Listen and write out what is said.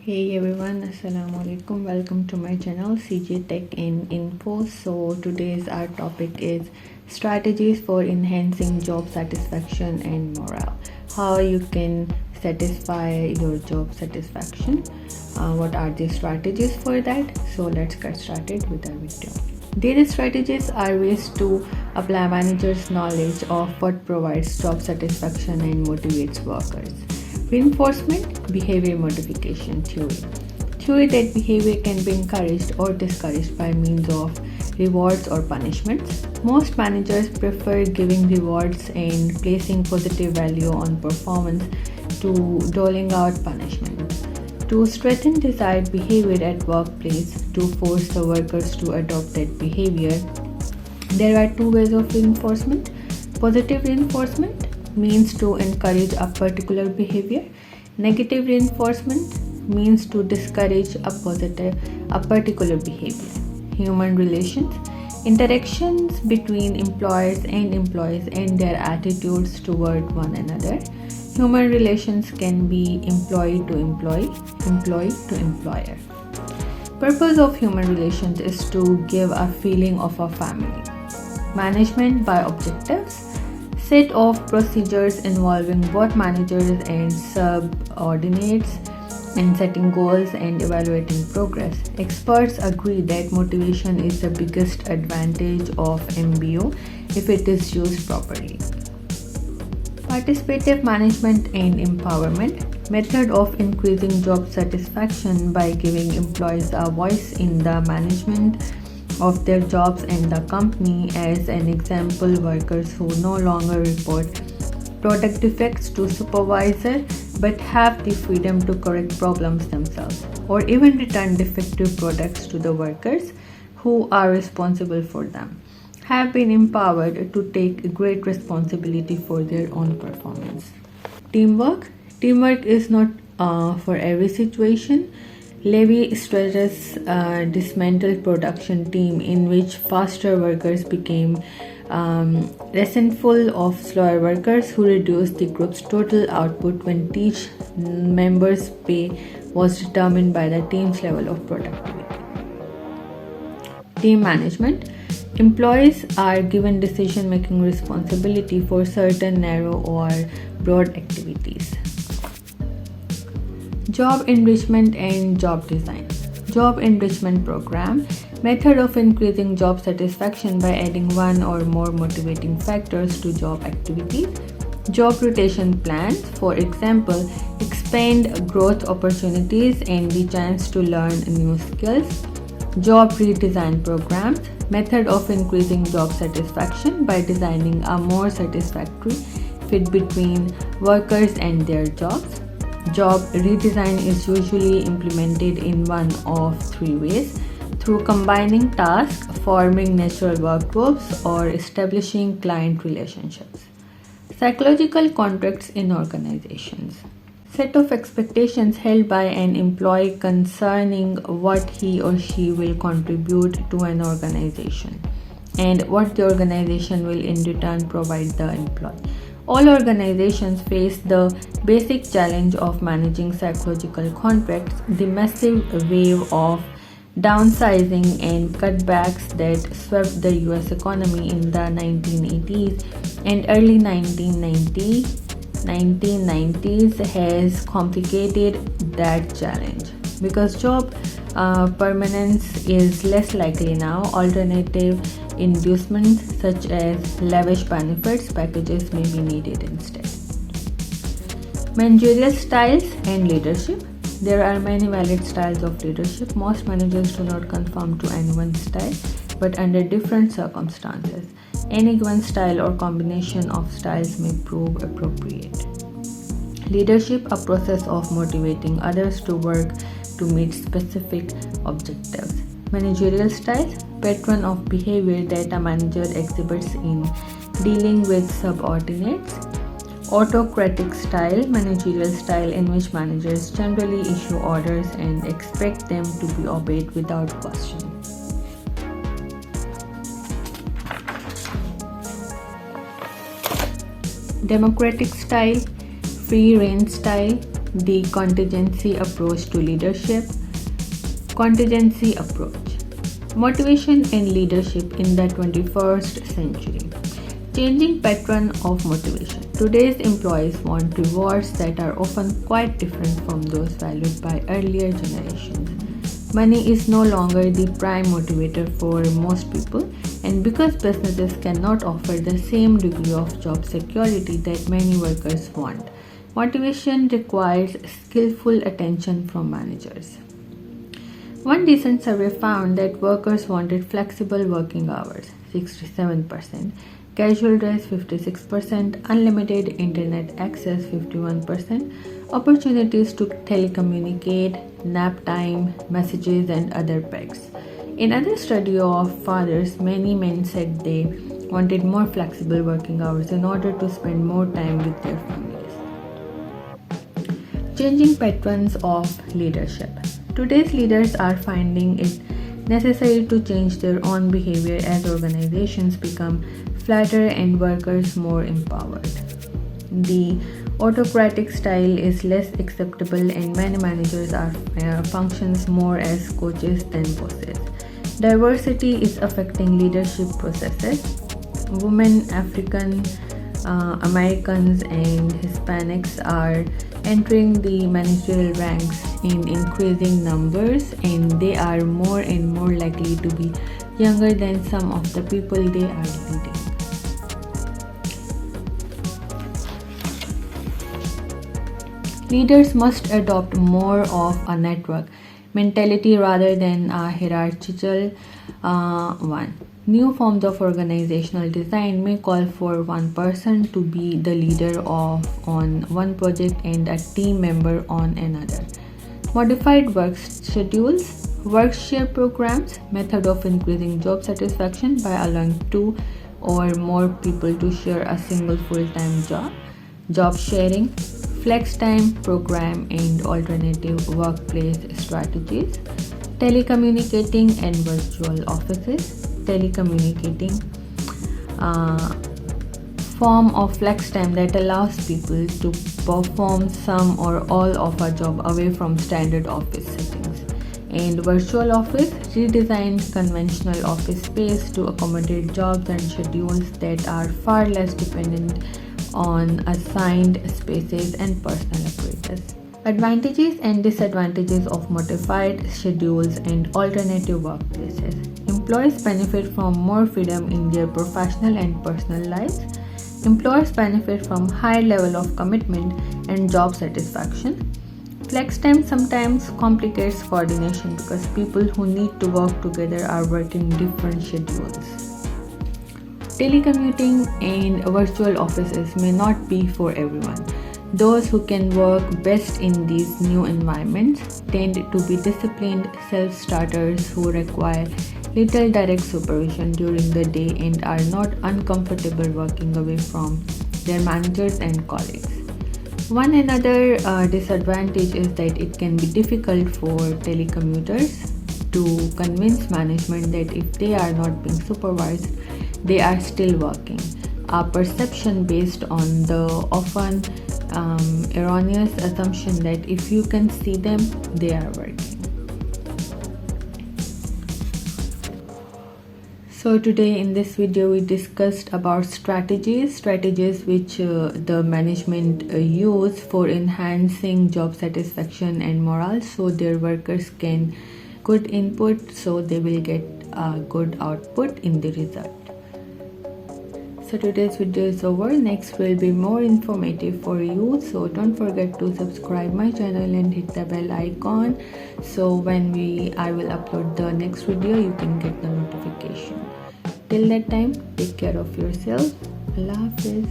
Hey everyone, Assalamu alaikum. Welcome to my channel CJ Tech in Info. So today's our topic is strategies for enhancing job satisfaction and morale. How you can satisfy your job satisfaction. What are the strategies for that? So let's get started with our video. These strategies are ways to apply managers' knowledge of what provides job satisfaction and motivates workers. Reinforcement behavior modification theory that behavior can be encouraged or discouraged by means of rewards or punishments. Most managers prefer giving rewards and placing positive value on performance to doling out punishment. To strengthen desired behavior at workplace, to force the workers to adopt that behavior, there are two ways of reinforcement. Positive reinforcement means to encourage a particular behavior. Negative reinforcement means to discourage a particular behavior. Human relations interactions between employers and their attitudes toward one another. Human relations can be employee to employee to employer. Purpose of human relations is to give a feeling of a family. Management by objectives set of procedures involving both managers and subordinates in setting goals and evaluating progress. Experts agree that motivation is the biggest advantage of MBO if it is used properly. Participative management and empowerment method of increasing job satisfaction by giving employees a voice in the management of their jobs and the company. As an example, workers who no longer report product defects to supervisor but have the freedom to correct problems themselves, or even return defective products to the workers who are responsible for them, have been empowered to take great responsibility for their own performance. Teamwork is not for every situation. Levi Strauss dismantled production team in which faster workers became resentful of slower workers, who reduced the group's total output when each member's pay was determined by the team's level of productivity. Team management. Employees are given decision-making responsibility for certain narrow or broad activities. Job enrichment and job design. Job enrichment program method of increasing job satisfaction by adding one or more motivating factors to job activities. Job rotation plans, for example, expand growth opportunities and the chance to learn new skills. Job redesign programs method of increasing job satisfaction by designing a more satisfactory fit between workers and their jobs. Job redesign is usually implemented in one of three ways: through combining tasks, forming natural work groups, or establishing client relationships. Psychological contracts in organizations. Set of expectations held by an employee concerning what he or she will contribute to an organization and what the organization will in return provide the employee. All organizations face the basic challenge of managing psychological contracts. The massive wave of downsizing and cutbacks that swept the US economy in the 1980s and early 1990s has complicated that challenge. Because job permanence is less likely now, alternative inducements such as lavish benefits packages may be needed instead. Managerial styles and leadership. There are many valid styles of leadership. Most managers do not conform to any one style, but under different circumstances, any given style or combination of styles may prove appropriate. Leadership, a process of motivating others to work to meet specific objectives. Managerial styles, pattern of behavior that a manager exhibits in dealing with subordinates. Autocratic style, managerial style in which managers generally issue orders and expect them to be obeyed without question. Democratic style, free rein style, The contingency approach to leadership. Contingency approach. Motivation and leadership in the 21st century. Changing pattern of motivation. Today's employees want rewards that are often quite different from those valued by earlier generations. Money is no longer the prime motivator for most people, and because businesses cannot offer the same degree of job security that many workers want, motivation requires skillful attention from managers. One recent survey found that workers wanted flexible working hours, 67%, casual dress, 56%, unlimited internet access, 51%, opportunities to telecommunicate, nap time, messages, and other perks. In another study of fathers, many men said they wanted more flexible working hours in order to spend more time with their families. Changing patterns of leadership. Today's leaders are finding it necessary to change their own behavior as organizations become flatter and workers more empowered. The autocratic style is less acceptable, and many managers are functions more as coaches than bosses. Diversity is affecting leadership processes. Women, African Americans, and Hispanics are entering the managerial ranks in increasing numbers, and they are more and more likely to be younger than some of the people they are leading. Leaders must adopt more of a network mentality rather than a hierarchical one. New forms of organizational design may call for one person to be the leader on one project and a team member on another. Modified work schedules, work share programs, method of increasing job satisfaction by allowing two or more people to share a single full-time job sharing, flex time program, and alternative workplace strategies. Telecommunicating and virtual offices. Telecommunicating form of flex time that allows people to perform some or all of a job away from standard office settings. And virtual office redesigned conventional office space to accommodate jobs and schedules that are far less dependent on assigned spaces and personal apparatus. Advantages and disadvantages of modified schedules and alternative workplaces. Employees benefit from more freedom in their professional and personal lives. Employers benefit from high level of commitment and job satisfaction. Flex time sometimes complicates coordination because people who need to work together are working different schedules. Telecommuting and virtual offices may not be for everyone. Those who can work best in these new environments tend to be disciplined self-starters who require little direct supervision during the day and are not uncomfortable working away from their managers and colleagues. One another disadvantage is that it can be difficult for telecommuters to convince management that if they are not being supervised, they are still working. A perception based on the often erroneous assumption that if you can see them, they are working. So today in this video we discussed about strategies which the management use for enhancing job satisfaction and morale, so their workers can good input, so they will get a good output in the result. So today's video is over. Next will be more informative for you, so don't forget to subscribe my channel and hit the bell icon, so when I will upload the next video you can get the notification. Till that time, take care of yourself. Allah Hafiz.